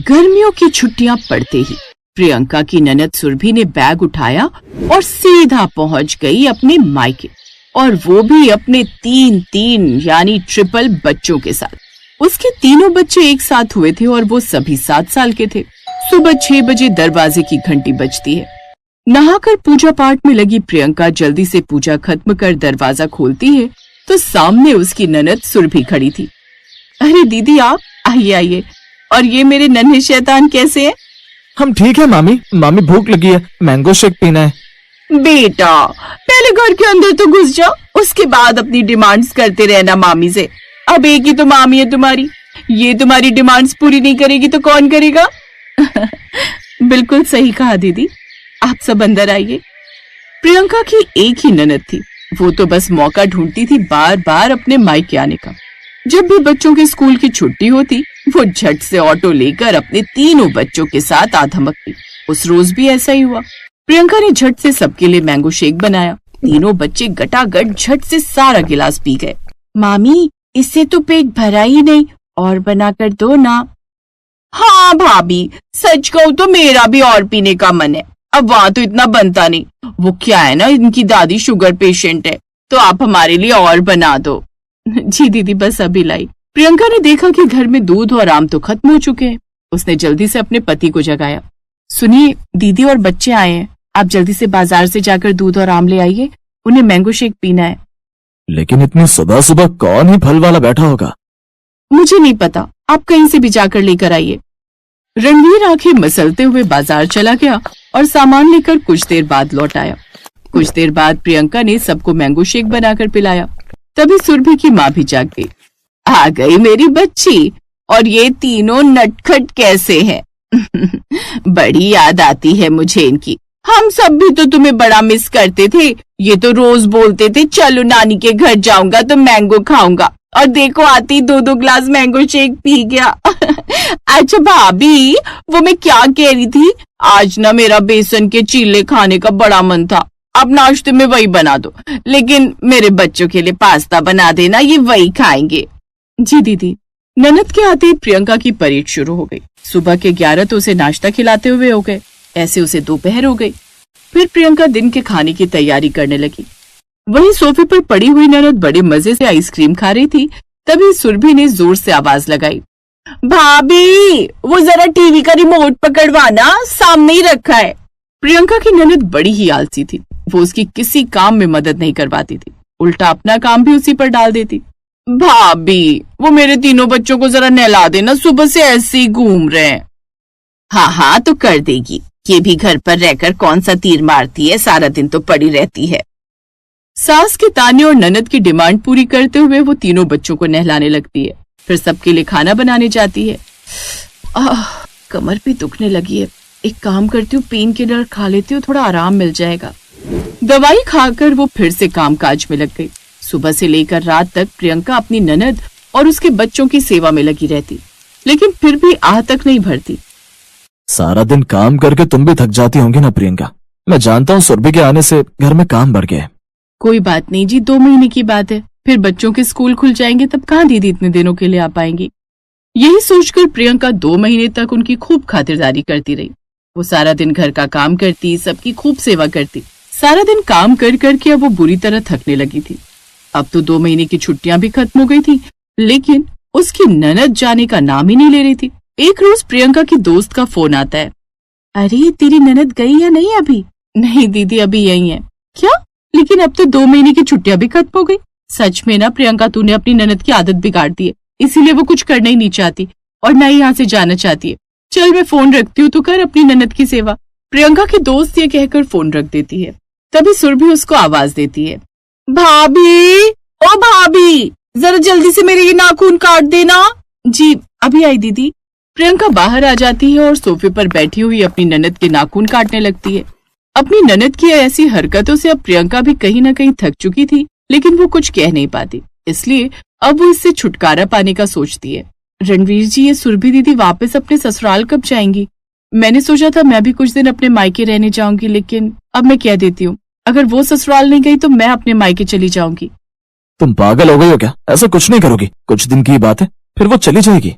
गर्मियों की छुट्टियां पड़ते ही प्रियंका की ननद सुरभि ने बैग उठाया और सीधा पहुंच गई अपने मायके, और वो भी अपने तीन यानी ट्रिपल बच्चों के साथ। उसके तीनों बच्चे एक साथ हुए थे और वो सभी 7 साल के थे। सुबह 6 बजे दरवाजे की घंटी बजती है। नहाकर पूजा पाठ में लगी प्रियंका जल्दी से पूजा खत्म कर दरवाजा खोलती है तो सामने उसकी ननद सुरभि खड़ी थी। अरे दीदी, आप आइए आइए। और ये मेरे नन्हे शैतान कैसे हैं? हम ठीक है मामी। मामी भूख लगी है, मैंगो शेक पीना है। बेटा, पहले घर के अंदर तो घुस जाओ, उसके बाद अपनी डिमांड्स करते रहना मामी से। अब एक ही तो मामी है तुम्हारी, ये तुम्हारी डिमांड्स पूरी नहीं करेगी तो कौन करेगा? बिल्कुल सही कहा दीदी, आप सब अंदर आइए। प्रियंका की एक ही ननद थी, वो तो बस मौका ढूंढती थी बार बार अपने मायके आने का। जब भी बच्चों के स्कूल की छुट्टी होती, वो झट से ऑटो लेकर अपने तीनों बच्चों के साथ आ धमकती। उस रोज भी ऐसा ही हुआ। प्रियंका ने झट से सबके लिए मैंगो शेक बनाया। तीनों बच्चे गटागट झट से सारा गिलास पी गए। मामी, इससे तो पेट भरा ही नहीं, और बनाकर दो ना। हाँ भाभी, सच कहूँ तो मेरा भी और पीने का मन है। अब वहाँ तो इतना बनता नहीं। वो क्या है ना, इनकी दादी शुगर पेशेंट है, तो आप हमारे लिए और बना दो। जी दीदी, बस अभी लाई। प्रियंका ने देखा कि घर में दूध और आम तो खत्म हो चुके हैं। उसने जल्दी से अपने पति को जगाया। सुनिए, दीदी और बच्चे आए हैं, आप जल्दी से बाजार से जाकर दूध और आम ले आइए, उन्हें मैंगो शेक पीना है। लेकिन इतनी सुबह सुबह कौन ही फल वाला बैठा होगा? मुझे नहीं पता, आप कहीं से भी जाकर लेकर आइए। रणवीर आंखें मसलते हुए बाजार चला गया और सामान लेकर कुछ देर बाद लौट आया। कुछ देर बाद प्रियंका ने सबको मैंगो शेक बनाकर पिलाया। तभी सुरभि की माँ भी जाग गई। आ गई मेरी बच्ची, और ये तीनों नटखट कैसे हैं? बड़ी याद आती है मुझे इनकी। हम सब भी तो तुम्हें बड़ा मिस करते थे। ये तो रोज बोलते थे चलो नानी के घर जाऊंगा तो मैंगो खाऊंगा, और देखो आती 2-2 ग्लास मैंगो शेक पी गया। अच्छा भाभी, वो मैं क्या कह रही थी, आज ना मेरा बेसन के चीले खाने का बड़ा मन था। अब नाश्ते में वही बना दो, लेकिन मेरे बच्चों के लिए पास्ता बना देना, ये वही खाएंगे। जी दीदी। ननद के आते ही प्रियंका की परेड शुरू हो गई। सुबह के 11 तो उसे नाश्ता खिलाते हुए हो गए, ऐसे उसे दोपहर हो गई। फिर प्रियंका दिन के खाने की तैयारी करने लगी। वहीं सोफे पर पड़ी हुई ननद बड़े मजे से आइसक्रीम खा रही थी। तभी सुरभि ने जोर से आवाज लगाई, भाभी, वो जरा टीवी का रिमोट पकड़वाना, सामने ही रखा है। प्रियंका की ननद बड़ी ही आलसी थी। वो उसकी किसी काम में मदद नहीं करवाती थी, उल्टा अपना काम भी उसी पर डाल देती। भाभी, वो मेरे तीनों बच्चों को जरा नहला देना, सुबह से ऐसे ही घूम रहे हैं। हाँ हाँ तो कर देगी, ये भी घर पर रहकर कौन सा तीर मारती है, सारा दिन तो पड़ी रहती है। सास के ताने और ननद की डिमांड पूरी करते हुए वो तीनों बच्चों को नहलाने लगती है। फिर सबके लिए खाना बनाने जाती है। कमर भी दुखने लगी है, एक काम करती हूँ, पेन किलर खा लेती हूँ, थोड़ा आराम मिल जाएगा। दवाई खाकर वो फिर से कामकाज में लग गई। सुबह से लेकर रात तक प्रियंका अपनी ननद और उसके बच्चों की सेवा में लगी रहती, लेकिन फिर भी आह तक नहीं भरती। सारा दिन काम करके तुम भी थक जाती होंगी ना प्रियंका। मैं जानता हूँ सुरभि के आने से घर में काम बढ़ गया है। कोई बात नहीं जी, 2 महीने की बात है, फिर बच्चों के स्कूल खुल जाएंगे, तब कहाँ दीदी इतने दिनों के लिए आ पाएंगी। यही सोचकर प्रियंका 2 महीने तक उनकी खूब खातिरदारी करती रही। वो सारा दिन घर का काम करती, सबकी खूब सेवा करती। सारा दिन काम कर करके अब वो बुरी तरह थकने लगी थी। अब तो 2 महीने की छुट्टियां भी खत्म हो गई थी, लेकिन उसकी ननद जाने का नाम ही नहीं ले रही थी। एक रोज प्रियंका की दोस्त का फोन आता है। अरे, तेरी ननद गई या नहीं अभी? नहीं दीदी, अभी यही है। क्या? लेकिन अब तो 2 महीने की छुट्टियां भी खत्म हो गई। सच में ना प्रियंका, तूने अपनी ननद की आदत बिगाड़ दी है, इसीलिए वो कुछ करना ही नहीं चाहती और न ही यहाँ से जाना चाहती है। चल मैं फोन रखती हूँ, तू कर अपनी ननद की सेवा। प्रियंका की दोस्त ये कहकर फोन रख देती है। तभी सुरभि उसको आवाज देती है, भाभी, ओ भाभी, जरा जल्दी से मेरे ये नाखून काट देना। जी अभी आई दीदी। प्रियंका बाहर आ जाती है और सोफे पर बैठी हुई अपनी ननद के नाखून काटने लगती है। अपनी ननद की ऐसी हरकतों से अब प्रियंका भी कहीं न कहीं थक चुकी थी, लेकिन वो कुछ कह नहीं पाती, इसलिए अब वो इससे छुटकारा पाने का सोचती है। रणवीर जी, ये सुरभि दीदी वापस अपने ससुराल कब जाएंगी? मैंने सोचा था मैं भी कुछ दिन अपने मायके रहने जाऊंगी, लेकिन अब मैं कह देती हूँ, अगर वो ससुराल नहीं गई तो मैं अपने मायके चली जाऊंगी। तुम पागल हो गई हो क्या? ऐसा कुछ नहीं करोगी, कुछ दिन की बात है, फिर वो चली जाएगी।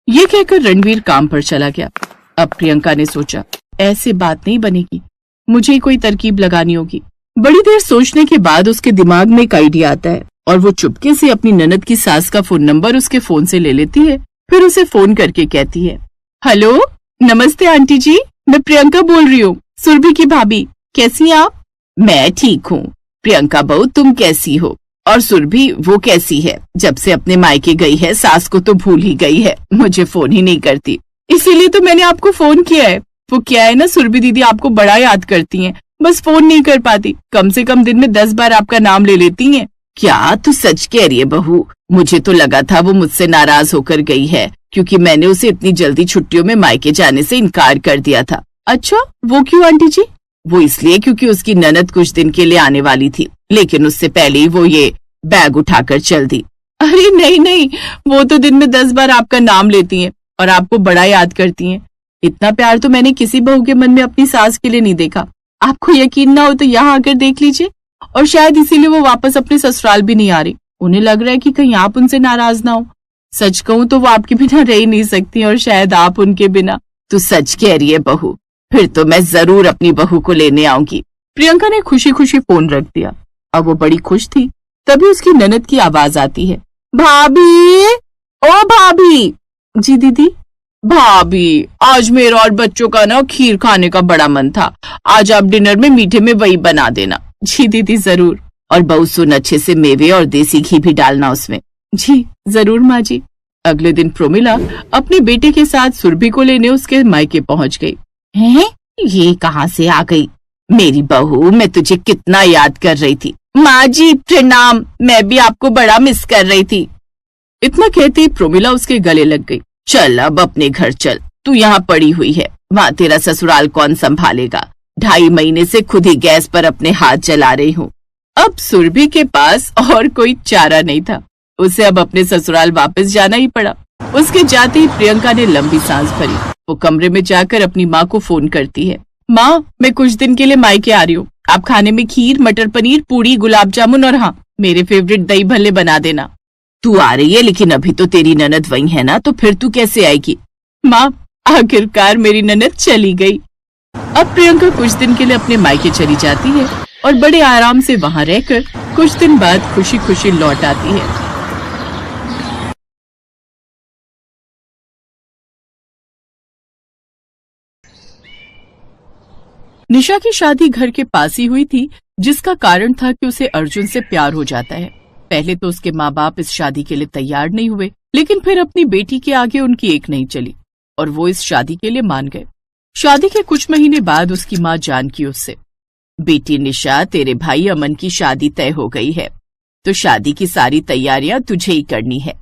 ये कहकर रणवीर काम पर चला गया। अब प्रियंका ने सोचा, ऐसे बात नहीं बनेगी, मुझे ही कोई तरकीब लगानी होगी। बड़ी देर सोचने के बाद उसके दिमाग में एक आइडिया आता है और वो चुपके से अपनी ननद की सास का फोन नंबर उसके फोन से ले लेती है। फिर उसे फोन करके कहती है, हेलो, नमस्ते आंटी जी, मैं प्रियंका बोल रही हूँ, सुरभि की भाभी। कैसी हैं आप? मैं ठीक हूँ। प्रियंका बहू, तुम कैसी हो? और सुरभि वो कैसी है? जब से अपने मायके गई है सास को तो भूल ही गई है, मुझे फोन ही नहीं करती, इसीलिए तो मैंने आपको फोन किया है। वो क्या है ना, सुरभि दीदी आपको बड़ा याद करती हैं, बस फोन नहीं कर पाती, कम से कम दिन में 10 बार आपका नाम ले लेती हैं। क्या तू सच कह रही है बहू? मुझे तो लगा था वो मुझसे नाराज होकर गई है, क्योंकि मैंने उसे इतनी जल्दी छुट्टियों में मायके जाने से इनकार कर दिया था। अच्छा, वो क्यों आंटी जी? वो इसलिए क्योंकि उसकी ननद कुछ दिन के लिए आने वाली थी, लेकिन उससे पहले ही वो ये बैग उठाकर चल दी। अरे नहीं नहीं, वो तो दिन में 10 बार आपका नाम लेती हैं और आपको बड़ा याद करती हैं। इतना प्यार तो मैंने किसी बहू के मन में अपनी सास के लिए नहीं देखा। आपको यकीन ना हो तो यहाँ आकर देख लीजिए। और शायद इसीलिए वो वापस अपने ससुराल भी नहीं आ रही, उन्हें लग रहा है कि कहीं आप उनसे नाराज ना हो। सच कहूँ तो वो आपके बिना रह ही नहीं सकती और शायद आप उनके बिना। तू सच कह रही है बहू, फिर तो मैं जरूर अपनी बहू को लेने आऊंगी। प्रियंका ने खुशी खुशी फोन रख दिया। अब वो बड़ी खुश थी। तभी उसकी ननद की आवाज आती है, भाभी, ओ भाभी। जी दीदी। भाभी, आज मेरा और बच्चों का ना खीर खाने का बड़ा मन था, आज आप डिनर में मीठे में वही बना देना। जी दीदी जरूर, और बहू सुन, अच्छे से मेवे और देसी घी भी डालना उसमें। जी जरूर माँ जी। अगले दिन प्रोमिला अपने बेटे के साथ सुरभि को लेने उसके मायके पहुंच गई। हैं? ये कहाँ से आ गई? मेरी बहू, मैं तुझे कितना याद कर रही थी। माँ जी प्रणाम, मैं भी आपको बड़ा मिस कर रही थी। इतना कहते ही प्रोमिला उसके गले लग गई। चल अब अपने घर चल, तू यहाँ पड़ी हुई है, वहाँ तेरा ससुराल कौन संभालेगा? 2.5 महीने से खुद ही गैस पर अपने हाथ जला रही हूँ। अब सुरभि के पास और कोई चारा नहीं था, उसे अब अपने ससुराल वापस जाना ही पड़ा। उसके जाते ही प्रियंका ने लंबी सांस भरी। वो कमरे में जाकर अपनी माँ को फोन करती है, माँ मैं कुछ दिन के लिए मायके आ रही हूँ, आप खाने में खीर, मटर पनीर, पूड़ी, गुलाब जामुन और हाँ मेरे फेवरेट दही भल्ले बना देना। तू आ रही है लेकिन अभी तो तेरी ननद वही है ना, तो फिर तू कैसे आएगी? माँ आखिरकार मेरी ननद चली गई। अब प्रियंका कुछ दिन के लिए अपने मायके चली जाती है और बड़े आराम से वहाँ रहकर कुछ दिन बाद खुशी खुशी लौट आती है। निशा की शादी घर के पास ही हुई थी, जिसका कारण था कि उसे अर्जुन से प्यार हो जाता है। पहले तो उसके माँ बाप इस शादी के लिए तैयार नहीं हुए, लेकिन फिर अपनी बेटी के आगे उनकी एक नहीं चली और वो इस शादी के लिए मान गए। शादी के कुछ महीने बाद उसकी माँ जानकी उससे, बेटी निशा, तेरे भाई अमन की शादी तय हो गई है, तो शादी की सारी तैयारियां तुझे ही करनी है।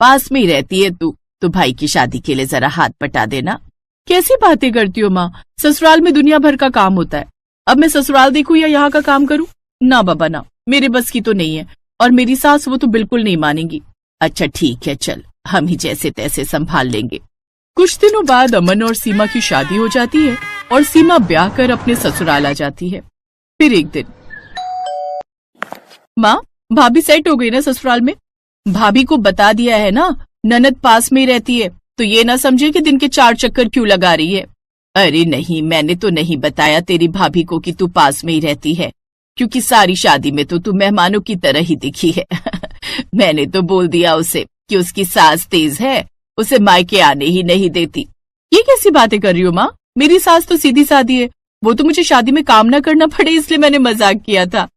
पास में ही रहती है तू, तो भाई की शादी के लिए जरा हाथ बटा देना। कैसी बातें करती हो माँ, ससुराल में दुनिया भर का काम होता है, अब मैं ससुराल देखूं या यहाँ का काम करूं? ना बाबा ना, मेरे बस की तो नहीं है, और मेरी सास वो तो बिल्कुल नहीं मानेंगी। अच्छा ठीक है, चल हम ही जैसे तैसे संभाल लेंगे। कुछ दिनों बाद अमन और सीमा की शादी हो जाती है और सीमा ब्याह कर अपने ससुराल आ जाती है। फिर एक दिन, माँ भाभी सेट हो गई ना ससुराल में? भाभी को बता दिया है ना, ननद पास में ही रहती है, तो ये ना समझे कि दिन के 4 चक्कर क्यों लगा रही है। अरे नहीं, मैंने तो नहीं बताया तेरी भाभी को कि तू पास में ही रहती है, क्योंकि सारी शादी में तो तू मेहमानों की तरह ही दिखी है। मैंने तो बोल दिया उसे कि उसकी सास तेज है, उसे मायके आने ही नहीं देती। ये कैसी बातें कर रही हो माँ, मेरी सास तो सीधी सादी है, वो तो मुझे शादी में काम ना करना पड़े इसलिए मैंने मजाक किया था।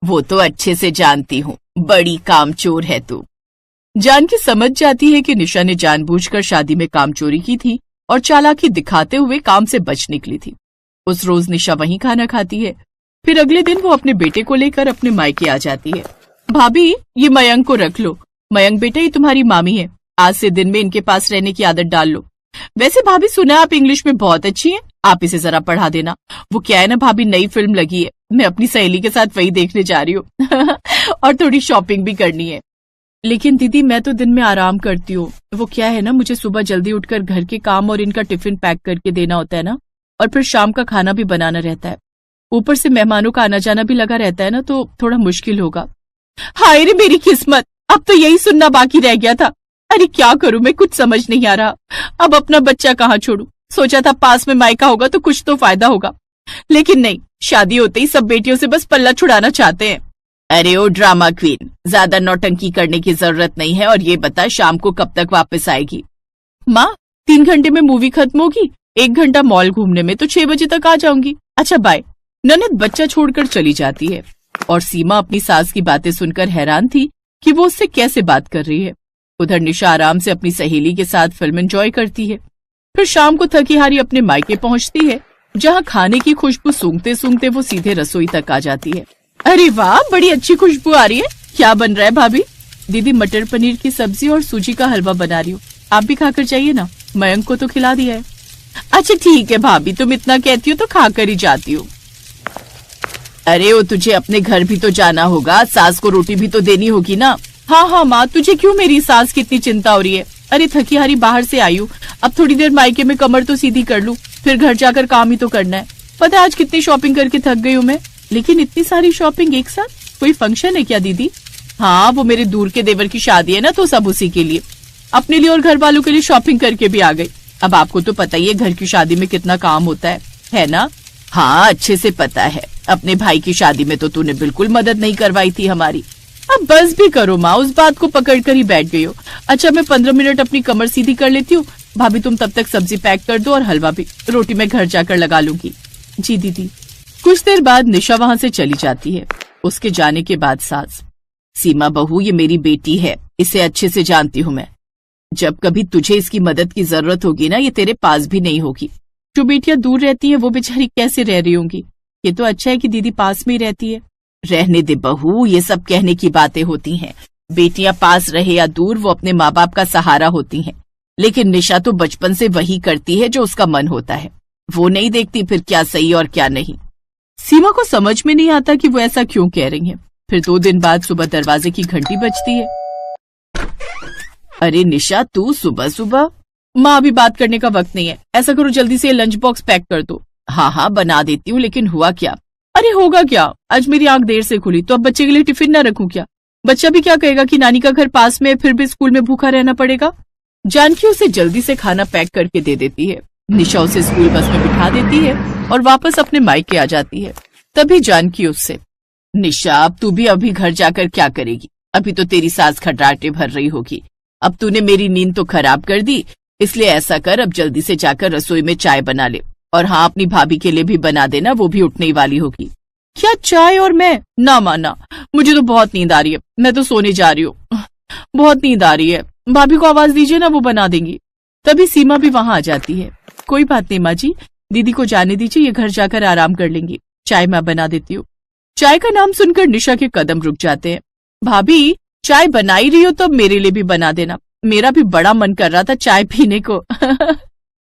वो तो अच्छे से जानती हूँ, बड़ी कामचोर है तू। जानकी समझ जाती है कि निशा ने जानबूझकर शादी में काम चोरी की थी और चालाकी दिखाते हुए काम से बच निकली थी। उस रोज निशा वहीं खाना खाती है। फिर अगले दिन वो अपने बेटे को लेकर अपने मायके आ जाती है। भाभी ये मयंक को रख लो, मयंक बेटा ये तुम्हारी मामी है, आज से दिन में इनके पास रहने की आदत डाल लो। वैसे भाभी सुना आप इंग्लिश में बहुत अच्छी हैं, आप इसे जरा पढ़ा देना। वो क्या है ना भाभी, नई फिल्म लगी है, मैं अपनी सहेली के साथ वही देखने जा रही हूँ। और थोड़ी शॉपिंग भी करनी है। लेकिन दीदी मैं तो दिन में आराम करती हूँ, वो क्या है ना, मुझे सुबह जल्दी उठकर घर के काम और इनका टिफिन पैक करके देना होता है ना, और फिर शाम का खाना भी बनाना रहता है, ऊपर से मेहमानों का आना जाना भी लगा रहता है ना, तो थोड़ा मुश्किल होगा। हाय रे मेरी किस्मत, अब तो यही सुनना बाकी रह गया था। अरे क्या करूं, मैं कुछ समझ नहीं आ रहा। अब अपना बच्चा कहाँ छोड़ूं? सोचा था पास में मायका होगा तो कुछ तो फायदा होगा, लेकिन नहीं, शादी होते ही सब बेटियों से बस पल्ला छुड़ाना चाहते हैं। अरे ओ ड्रामा क्वीन, ज्यादा नौटंकी करने की जरूरत नहीं है। और ये बता शाम को कब तक वापस आएगी? माँ, 3 घंटे में मूवी खत्म होगी, 1 घंटा मॉल घूमने में, तो 6 बजे तक आ जाऊंगी। अच्छा बाय। ननद बच्चा छोड़कर चली जाती है और सीमा अपनी सास की बातें सुनकर हैरान थी कि वो उससे कैसे बात कर रही है। उधर निशा आराम से अपनी सहेली के साथ फिल्म एंजॉय करती है। फिर शाम को थकी हारी अपने मायके पहुंचती है, जहां खाने की खुशबू सूंघते सूंघते वो सीधे रसोई तक आ जाती है। अरे वाह, बड़ी अच्छी खुशबू आ रही है। क्या बन रहा है भाभी? दीदी मटर पनीर की सब्जी और सूजी का हलवा बना रही हूँ, आप भी खाकर जाइए ना, मयंक को तो खिला दिया है। अच्छा ठीक है भाभी, तुम इतना कहती हो तो खाकर ही जाती हूँ। अरे वो तुझे अपने घर भी तो जाना होगा, सास को रोटी भी तो देनी होगी ना। हाँ हाँ माँ, तुझे क्यों मेरी सास की इतनी चिंता हो रही है? अरे थकी हारी बाहर से आई हूँ, अब थोड़ी देर मायके में कमर तो सीधी कर लूँ, फिर घर जाकर काम ही तो करना है। पता है आज कितनी शॉपिंग करके थक गई हूँ मैं। लेकिन इतनी सारी शॉपिंग एक साथ? कोई फंक्शन है क्या दीदी? हाँ, वो मेरे दूर के देवर की शादी है ना, तो सब उसी के लिए, अपने लिए और घर वालों के लिए शॉपिंग करके भी आ गई। अब आपको तो पता ही है घर की शादी में कितना काम होता है ना? हाँ अच्छे से पता है, अपने भाई की शादी में तो तूने बिल्कुल मदद नहीं करवाई थी हमारी। अब बस भी करो माँ, उस बात को पकड़ कर ही बैठ गई हो। अच्छा मैं 15 मिनट अपनी कमर सीधी कर लेती हूँ, भाभी तुम तब तक सब्जी पैक कर दो और हलवा भी, रोटी मैं घर जाकर लगा लूंगी। जी दीदी। कुछ देर बाद निशा वहाँ से चली जाती है। उसके जाने के बाद सास, सीमा बहू ये मेरी बेटी है, इसे अच्छे से जानती हूँ मैं, जब कभी तुझे इसकी मदद की जरूरत होगी ना, ये तेरे पास भी नहीं होगी। जो बेटियां दूर रहती हैं वो बेचारी कैसे रह रही होंगी? ये तो अच्छा है कि दीदी पास में ही रहती है। रहने दे बहू, ये सब कहने की बातें होती हैं। बेटियां पास रहे या दूर, वो अपने माँ बाप का सहारा होती हैं। लेकिन निशा तो बचपन से वही करती है जो उसका मन होता है, वो नहीं देखती फिर क्या सही और क्या नहीं। सीमा को समझ में नहीं आता कि वो ऐसा क्यों कह रही है। फिर 2 दिन बाद सुबह दरवाजे की घंटी बजती है। अरे निशा, तू सुबह सुबह? माँ अभी बात करने का वक्त नहीं है, ऐसा करो जल्दी से लंच बॉक्स पैक कर दो। हाँ हाँ बना देती हूँ, लेकिन हुआ क्या? अरे होगा क्या, आज मेरी आंख देर से खुली तो अब बच्चे के लिए टिफिन न रखूं क्या? बच्चा भी क्या कहेगा कि नानी का घर पास में है, फिर भी स्कूल में भूखा रहना पड़ेगा। जानकी उसे जल्दी से खाना पैक करके दे देती है। निशा उसे स्कूल बस में बिठा देती है और वापस अपने मायके आ जाती है। तभी जानकी उससे, निशा अब तू भी अभी घर जाकर क्या करेगी? अभी तो तेरी सास खटराटे भर रही होगी। अब तूने मेरी नींद तो खराब कर दी, इसलिए ऐसा कर, अब जल्दी से जाकर रसोई में चाय बना ले, और हाँ अपनी भाभी के लिए भी बना देना, वो भी उठने वाली होगी। क्या चाय और मैं? ना माना, मुझे तो बहुत नींद आ रही है, मैं तो सोने जा रही हूँ, बहुत नींद आ रही है। भाभी को आवाज दीजिए ना, वो बना देंगी। तभी सीमा भी वहां आ जाती है। कोई बात नहीं माँ जी, दीदी को जाने दीजिए, ये घर जाकर आराम कर लेंगी, चाय मैं बना देती हूँ। चाय का नाम सुनकर निशा के कदम रुक जाते हैं। भाभी चाय बना ही रही हो तो मेरे लिए भी बना देना, मेरा भी बड़ा मन कर रहा था चाय पीने को।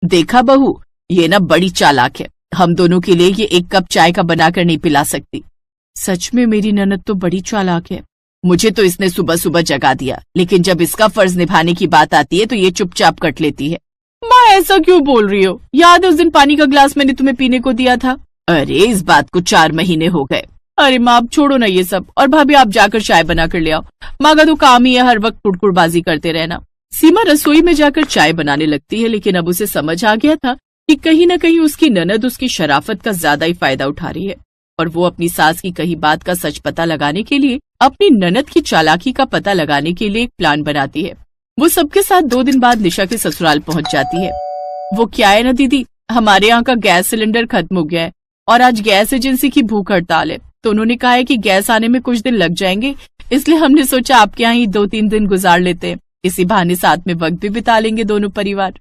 देखा बहू, ये ना बड़ी चालाक है, हम दोनों के लिए ये 1 कप चाय का बनाकर नहीं पिला सकती। सच में मेरी ननद तो बड़ी चालाक है, मुझे तो इसने सुबह सुबह जगा दिया, लेकिन जब इसका फर्ज निभाने की बात आती है तो ये चुपचाप कट लेती है। माँ ऐसा क्यों बोल रही हो? याद है उस दिन पानी का ग्लास मैंने तुम्हें पीने को दिया था? अरे इस बात को 4 महीने हो गए। अरे माँ अब छोड़ो ना ये सब, और भाभी आप जाकर चाय बना कर ले आओ, माँ का तो काम ही है हर वक्त कुड़कुड़बाजी करते रहना। सीमा रसोई में जाकर चाय बनाने लगती है, लेकिन अब उसे समझ आ गया था कि कहीं न कहीं उसकी ननद उसकी शराफत का ज्यादा ही फायदा उठा रही है, और वो अपनी सास की कही बात का सच पता लगाने के लिए, अपनी ननद की चालाकी का पता लगाने के लिए एक प्लान बनाती है। वो सबके साथ 2 दिन बाद निशा के ससुराल पहुंच जाती है। वो क्या है ना दीदी, हमारे यहाँ का गैस सिलेंडर खत्म हो गया है और आज गैस एजेंसी की भूख हड़ताल है, तो उन्होंने कहा है कि गैस आने में कुछ दिन लग जाएंगे, इसलिए हमने सोचा आपके यहाँ ही 2-3 दिन गुजार लेते हैं, इसी बहाने साथ में वक्त भी बिता लेंगे दोनों परिवार।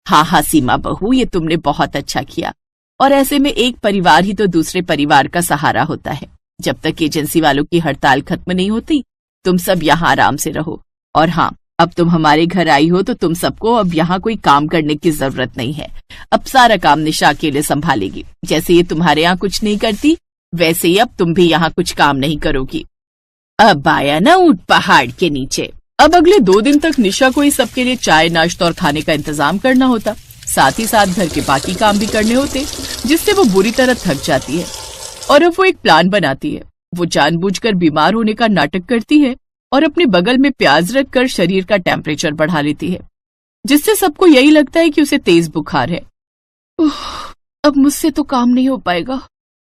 हाँ हाँ सीमा बहू, ये तुमने बहुत अच्छा किया, और ऐसे में एक परिवार ही तो दूसरे परिवार का सहारा होता है। जब तक एजेंसी वालों की हड़ताल खत्म नहीं होती, तुम सब यहाँ आराम से रहो। और हाँ, अब तुम हमारे घर आई हो तो तुम सबको अब यहाँ कोई काम करने की जरूरत नहीं है, अब सारा काम निशा अकेले संभालेगी। जैसे ये तुम्हारे यहाँ कुछ नहीं करती, वैसे ही अब तुम भी यहाँ कुछ काम नहीं करोगी। अब आया ना ऊंट पहाड़ के नीचे। अब अगले 2 दिन तक निशा को ही सबके लिए चाय, नाश्ता और खाने का इंतजाम करना होता, साथ ही साथ घर के बाकी काम भी करने होते, जिससे वो बुरी तरह थक जाती है। और अब वो एक प्लान बनाती है। वो जानबूझकर बीमार होने का नाटक करती है और अपने बगल में प्याज रखकर शरीर का टेम्परेचर बढ़ा लेती है, जिससे सबको यही लगता है कि उसे तेज बुखार है। अब मुझसे तो काम नहीं हो पाएगा।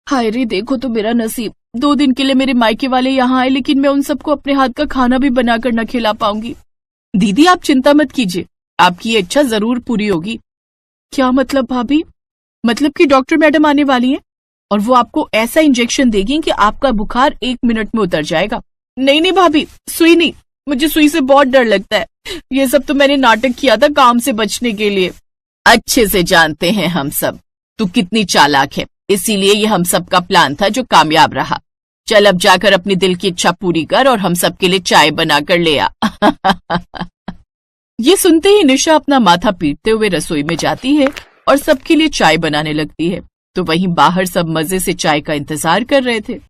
हाय रे, देखो तो मेरा नसीब। 2 दिन के लिए मेरे मायके वाले यहाँ आए, लेकिन मैं उन सबको अपने हाथ का खाना भी बनाकर न खिला पाऊंगी। दीदी आप चिंता मत कीजिए, आपकी ये इच्छा जरूर पूरी होगी। क्या मतलब भाभी? मतलब कि डॉक्टर मैडम आने वाली हैं और वो आपको ऐसा इंजेक्शन देगी कि आपका बुखार 1 मिनट में उतर जाएगा। नहीं नहीं भाभी, सुई नहीं, मुझे सुई से बहुत डर लगता है। ये सब तो मैंने नाटक किया था काम से बचने के लिए। अच्छे से जानते हैं हम सब तू कितनी चालाक है, इसीलिए ये हम सब का प्लान था जो कामयाब रहा। चल अब जाकर अपनी दिल की इच्छा पूरी कर और हम सब के लिए चाय बनाकर ले आ। ये सुनते ही निशा अपना माथा पीटते हुए रसोई में जाती है और सबके लिए चाय बनाने लगती है। तो वहीं बाहर सब मजे से चाय का इंतजार कर रहे थे।